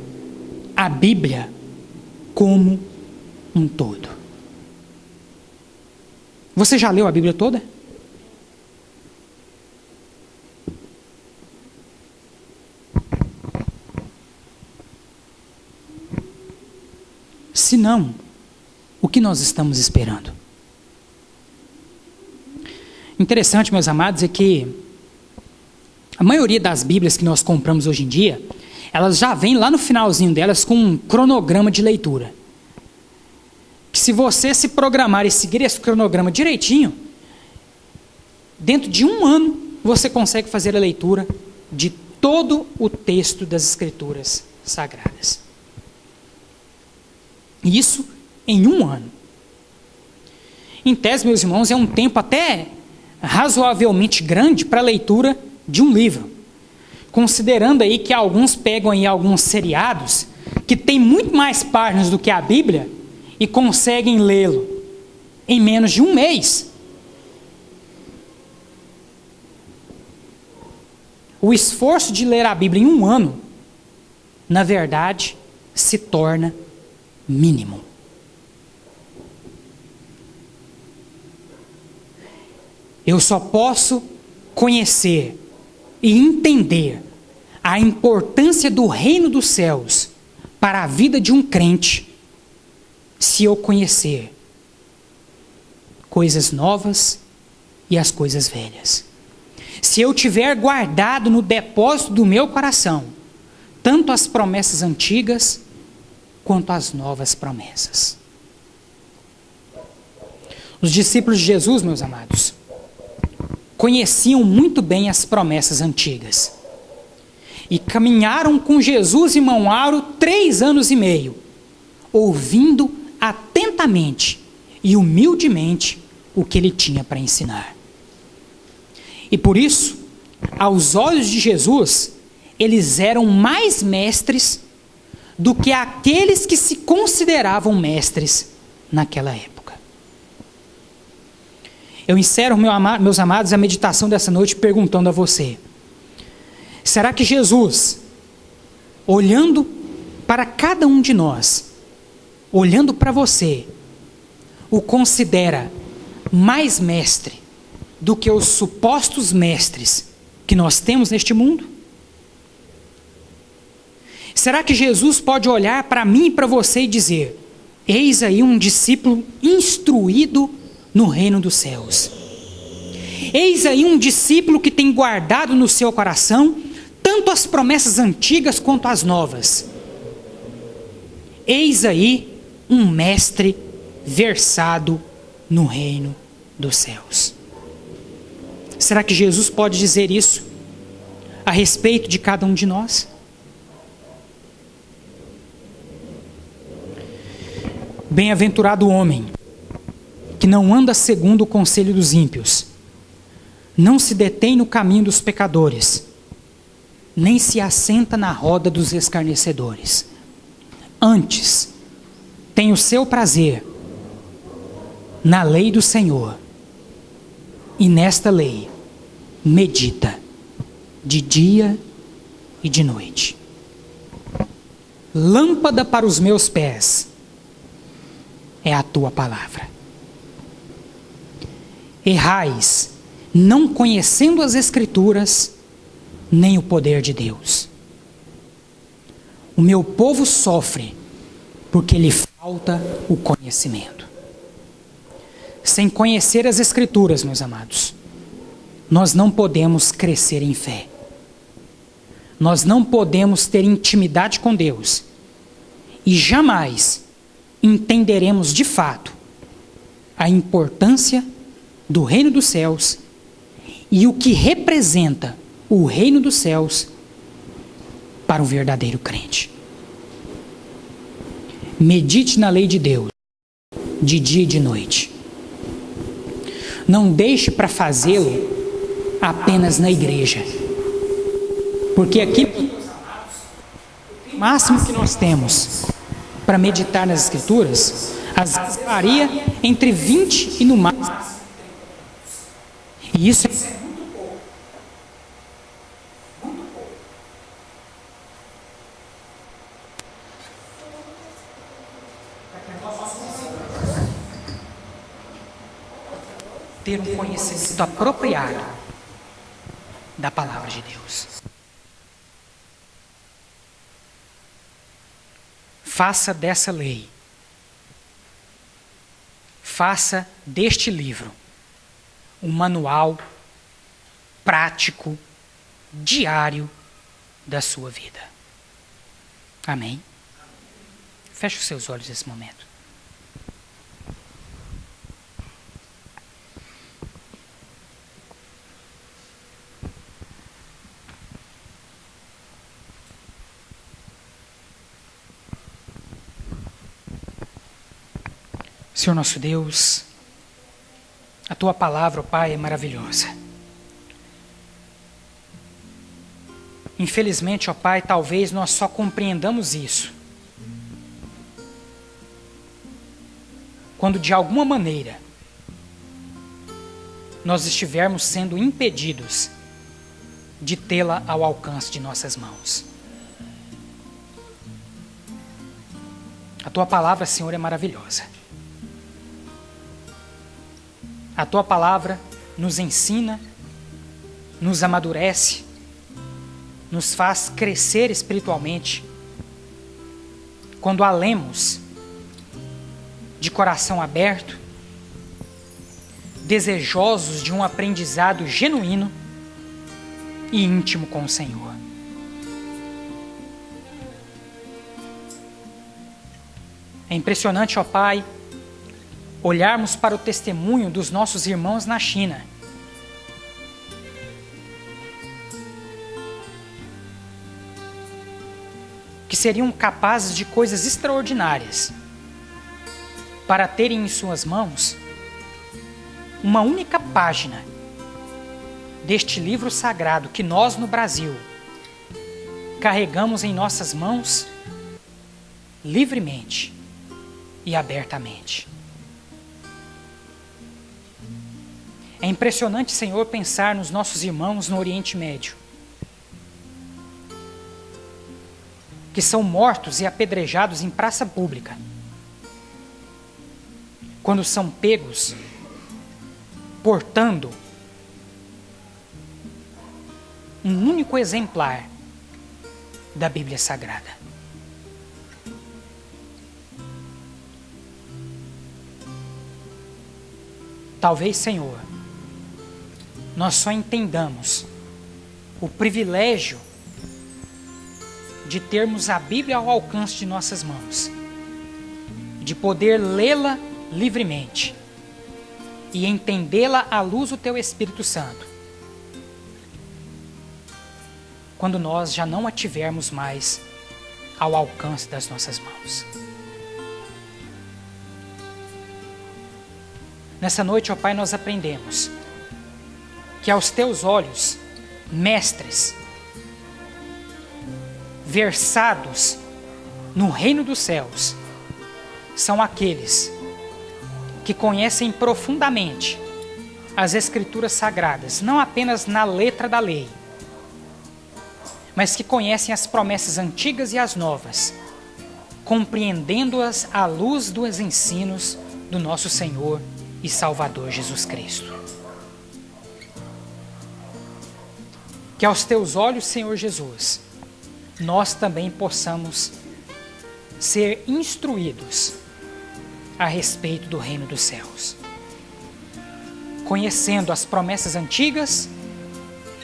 a Bíblia como um todo. Você já leu a Bíblia toda? Se não, o que nós estamos esperando? Interessante, meus amados, é que a maioria das Bíblias que nós compramos hoje em dia, elas já vêm lá no finalzinho delas com um cronograma de leitura. Que se você se programar e seguir esse cronograma direitinho, dentro de 1 ano, você consegue fazer a leitura de todo o texto das Escrituras Sagradas. Isso em 1 ano. Em tese, meus irmãos, é um tempo até razoavelmente grande para a leitura de um livro. Considerando aí que alguns pegam aí alguns seriados que tem muito mais páginas do que a Bíblia e conseguem lê-lo em menos de 1 mês. O esforço de ler a Bíblia em 1 ano, na verdade, se torna mínimo. Eu só posso conhecer e entender a importância do reino dos céus para a vida de um crente se eu conhecer coisas novas e as coisas velhas. Se eu tiver guardado no depósito do meu coração tanto as promessas antigas quanto as novas promessas. Os discípulos de Jesus, meus amados, conheciam muito bem as promessas antigas e caminharam com Jesus em mão aro 3 anos e meio, ouvindo atentamente e humildemente o que ele tinha para ensinar. E por isso, aos olhos de Jesus, eles eram mais mestres do que aqueles que se consideravam mestres naquela época. Eu encerro, meus amados, a meditação dessa noite perguntando a você: será que Jesus, olhando para cada um de nós, olhando para você, o considera mais mestre do que os supostos mestres que nós temos neste mundo? Será que Jesus pode olhar para mim e para você e dizer: eis aí um discípulo instruído no reino dos céus. Eis aí um discípulo que tem guardado no seu coração tanto as promessas antigas quanto as novas. Eis aí um mestre versado no reino dos céus. Será que Jesus pode dizer isso a respeito de cada um de nós? Bem-aventurado o homem que não anda segundo o conselho dos ímpios, não se detém no caminho dos pecadores, nem se assenta na roda dos escarnecedores. Antes, tem o seu prazer na lei do Senhor, e nesta lei medita de dia e de noite. Lâmpada para os meus pés é a tua palavra. Errais, não conhecendo as Escrituras, nem o poder de Deus. O meu povo sofre, porque lhe falta o conhecimento. Sem conhecer as Escrituras, meus amados, nós não podemos crescer em fé. Nós não podemos ter intimidade com Deus e jamais entenderemos de fato a importância do reino dos céus e o que representa o reino dos céus para o verdadeiro crente. Medite na lei de Deus, de dia e de noite. Não deixe para fazê-lo apenas na igreja. Porque aqui, o máximo que nós temos para meditar nas Escrituras, às vezes varia entre 20 e no máximo. E isso é muito pouco. Muito pouco. Ter um conhecimento apropriado da palavra de Deus. Faça dessa lei, faça deste livro um manual prático, diário da sua vida. Amém? Feche os seus olhos nesse momento. Senhor nosso Deus, a Tua palavra, ó Pai, é maravilhosa. Infelizmente, ó Pai, talvez nós só compreendamos isso quando de alguma maneira nós estivermos sendo impedidos de tê-la ao alcance de nossas mãos. A Tua palavra, Senhor, é maravilhosa. A Tua palavra nos ensina, nos amadurece, nos faz crescer espiritualmente. Quando a lemos de coração aberto, desejosos de um aprendizado genuíno e íntimo com o Senhor. É impressionante, ó Pai, olharmos para o testemunho dos nossos irmãos na China. Que seriam capazes de coisas extraordinárias para terem em suas mãos uma única página deste livro sagrado que nós no Brasil carregamos em nossas mãos livremente e abertamente. É impressionante, Senhor, pensar nos nossos irmãos no Oriente Médio, que são mortos e apedrejados em praça pública, quando são pegos portando um único exemplar da Bíblia Sagrada. Talvez, Senhor, nós só entendamos o privilégio de termos a Bíblia ao alcance de nossas mãos, de poder lê-la livremente e entendê-la à luz do Teu Espírito Santo, quando nós já não a tivermos mais ao alcance das nossas mãos. Nessa noite, ó Pai, nós aprendemos que aos Teus olhos, mestres, versados no reino dos céus, são aqueles que conhecem profundamente as Escrituras Sagradas, não apenas na letra da lei, mas que conhecem as promessas antigas e as novas, compreendendo-as à luz dos ensinos do nosso Senhor e Salvador Jesus Cristo. Que aos Teus olhos, Senhor Jesus, nós também possamos ser instruídos a respeito do reino dos céus, conhecendo as promessas antigas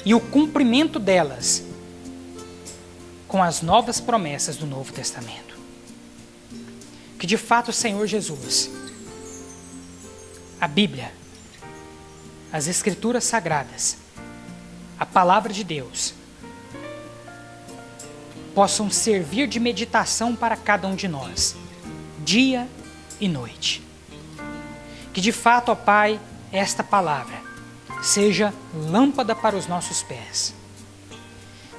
e o cumprimento delas com as novas promessas do Novo Testamento. Que de fato o Senhor Jesus, a Bíblia, as Escrituras Sagradas, a Palavra de Deus, possam servir de meditação para cada um de nós, dia e noite. Que de fato, ó Pai, esta palavra seja lâmpada para os nossos pés.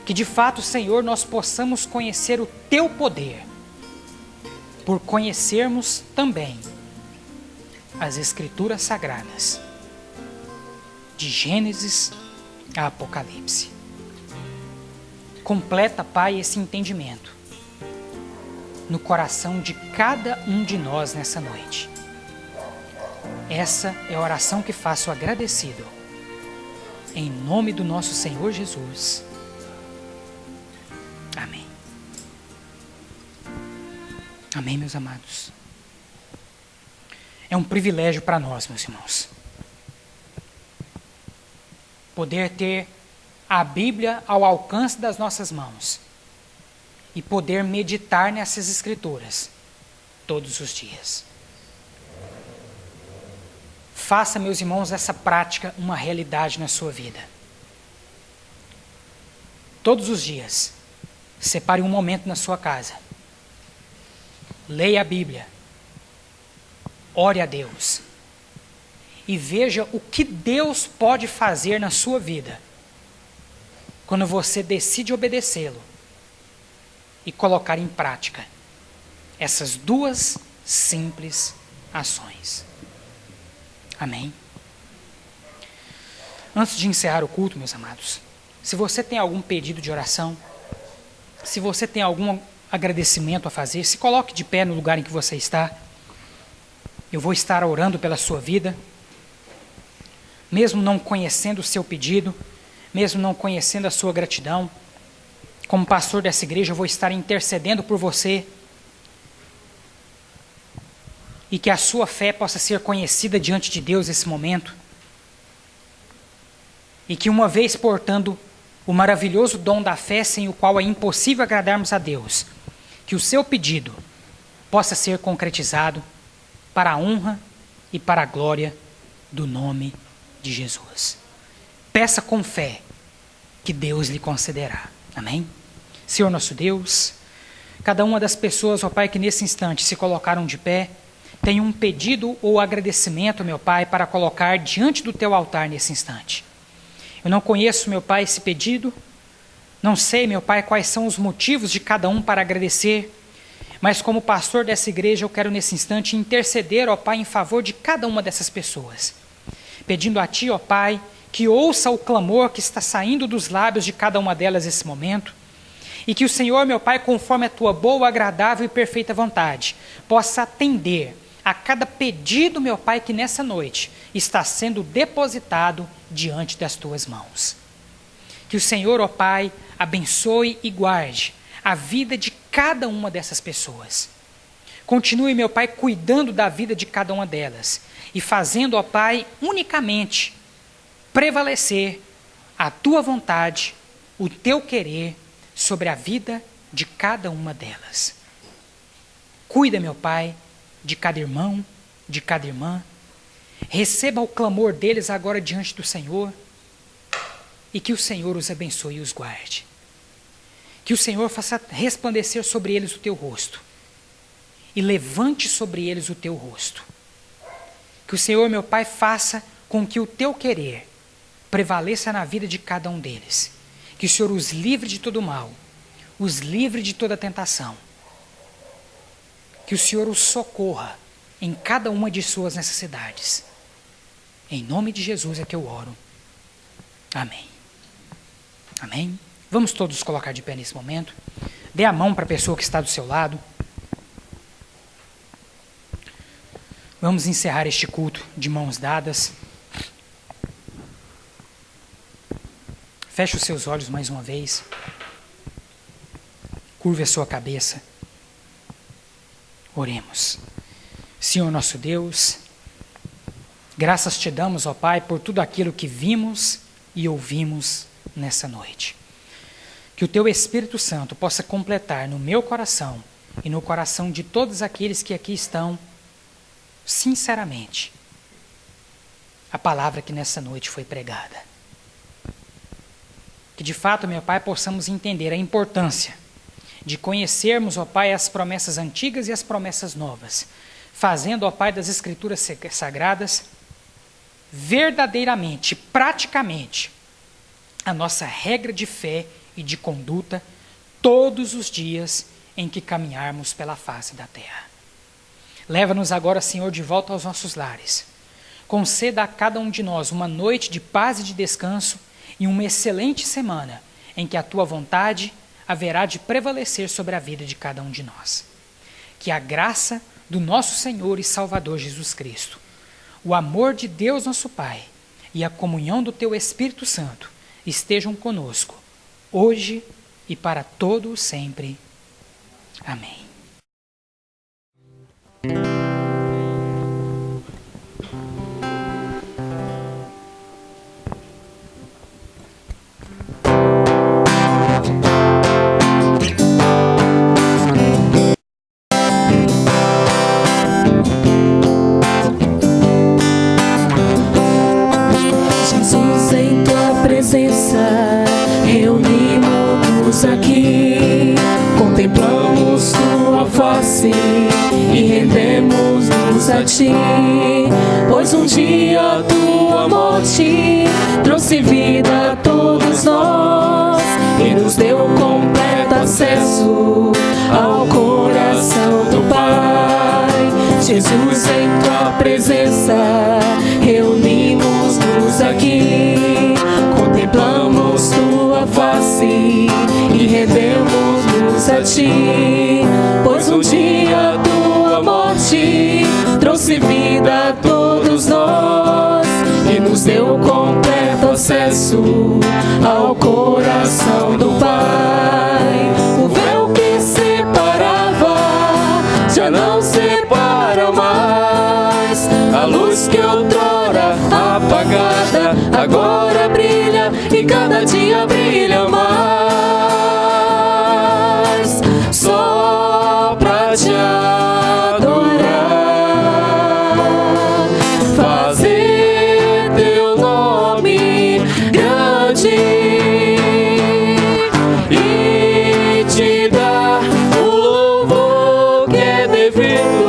Que de fato, Senhor, nós possamos conhecer o Teu poder, por conhecermos também as Escrituras Sagradas, de Gênesis a Apocalipse. Completa, Pai, esse entendimento no coração de cada um de nós nessa noite. Essa é a oração que faço agradecido, em nome do nosso Senhor Jesus. Amém. Amém, meus amados. É um privilégio para nós, meus irmãos, poder ter a Bíblia ao alcance das nossas mãos e poder meditar nessas Escrituras todos os dias. Faça, meus irmãos, essa prática uma realidade na sua vida. Todos os dias, separe um momento na sua casa. Leia a Bíblia. Ore a Deus. E veja o que Deus pode fazer na sua vida quando você decide obedecê-lo e colocar em prática essas duas simples ações. Amém? Antes de encerrar o culto, meus amados, se você tem algum pedido de oração, se você tem algum agradecimento a fazer, se coloque de pé no lugar em que você está. Eu vou estar orando pela sua vida, mesmo não conhecendo o seu pedido, mesmo não conhecendo a sua gratidão. Como pastor dessa igreja, eu vou estar intercedendo por você e que a sua fé possa ser conhecida diante de Deus nesse momento. E que uma vez portando o maravilhoso dom da fé, sem o qual é impossível agradarmos a Deus, que o seu pedido possa ser concretizado para a honra e para a glória do nome de Jesus. Peça com fé que Deus lhe concederá. Amém? Senhor nosso Deus, cada uma das pessoas, ó Pai, que nesse instante se colocaram de pé, tem um pedido ou agradecimento, meu Pai, para colocar diante do Teu altar nesse instante. Eu não conheço, meu Pai, esse pedido, não sei, meu Pai, quais são os motivos de cada um para agradecer, mas como pastor dessa igreja, eu quero nesse instante interceder, ó Pai, em favor de cada uma dessas pessoas, pedindo a Ti, ó Pai, que ouça o clamor que está saindo dos lábios de cada uma delas nesse momento, e que o Senhor, meu Pai, conforme a Tua boa, agradável e perfeita vontade, possa atender a cada pedido, meu Pai, que nessa noite está sendo depositado diante das Tuas mãos. Que o Senhor, ó Pai, abençoe e guarde a vida de cada uma dessas pessoas. Continue, meu Pai, cuidando da vida de cada uma delas e fazendo, ó Pai, unicamente prevalecer a Tua vontade, o Teu querer sobre a vida de cada uma delas. Cuida, meu Pai, de cada irmão, de cada irmã. Receba o clamor deles agora diante do Senhor e que o Senhor os abençoe e os guarde. Que o Senhor faça resplandecer sobre eles o Teu rosto e levante sobre eles o Teu rosto. Que o Senhor, meu Pai, faça com que o Teu querer prevaleça na vida de cada um deles. Que o Senhor os livre de todo mal, os livre de toda tentação. Que o Senhor os socorra em cada uma de suas necessidades. Em nome de Jesus é que eu oro. Amém. Amém. Vamos todos colocar de pé nesse momento. Dê a mão para a pessoa que está do seu lado. Vamos encerrar este culto de mãos dadas. Feche os seus olhos mais uma vez. Curve a sua cabeça. Oremos. Senhor nosso Deus, graças te damos, ó Pai, por tudo aquilo que vimos e ouvimos nessa noite. Que o teu Espírito Santo possa completar no meu coração e no coração de todos aqueles que aqui estão, sinceramente, a palavra que nessa noite foi pregada. Que de fato, meu Pai, possamos entender a importância de conhecermos, ó Pai, as promessas antigas e as promessas novas, fazendo, ó Pai, das Escrituras sagradas verdadeiramente, praticamente, a nossa regra de fé e de conduta todos os dias em que caminharmos pela face da terra. Leva-nos agora, Senhor, de volta aos nossos lares. Conceda a cada um de nós uma noite de paz e de descanso e uma excelente semana em que a Tua vontade haverá de prevalecer sobre a vida de cada um de nós. Que a graça do nosso Senhor e Salvador Jesus Cristo, o amor de Deus nosso Pai e a comunhão do Teu Espírito Santo estejam conosco, hoje e para todo o sempre. Amém. Jesus, em tua presença, reunimos aqui, contemplamos tua face e rendemos-nos a ti, pois um dia tua morte trouxe vida a todos nós e nos deu completo acesso ao coração do Pai. Jesus, em tua presença, reunimos-nos aqui, contemplamos tua face e rendemos-nos a ti, pois um dia tua morte trouxe vida a todos nós e nos deu completo acesso ao coração do Pai. O véu que separava já não separa mais, a luz que outrora apagada agora brilha e cada dia brilha mais, só pra te adorar, fazer teu nome grande e te dar o louvor que é devido.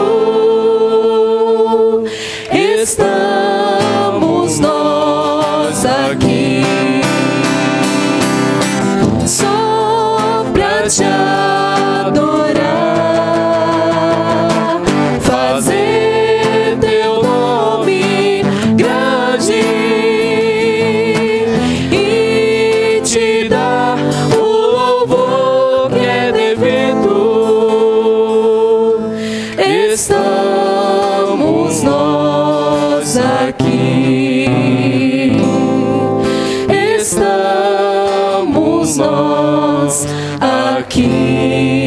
Estamos nós aqui só pra te adorar, fazer teu nome grande e te dar o louvor que é devido. Estamos nós aqui, estamos nós aqui.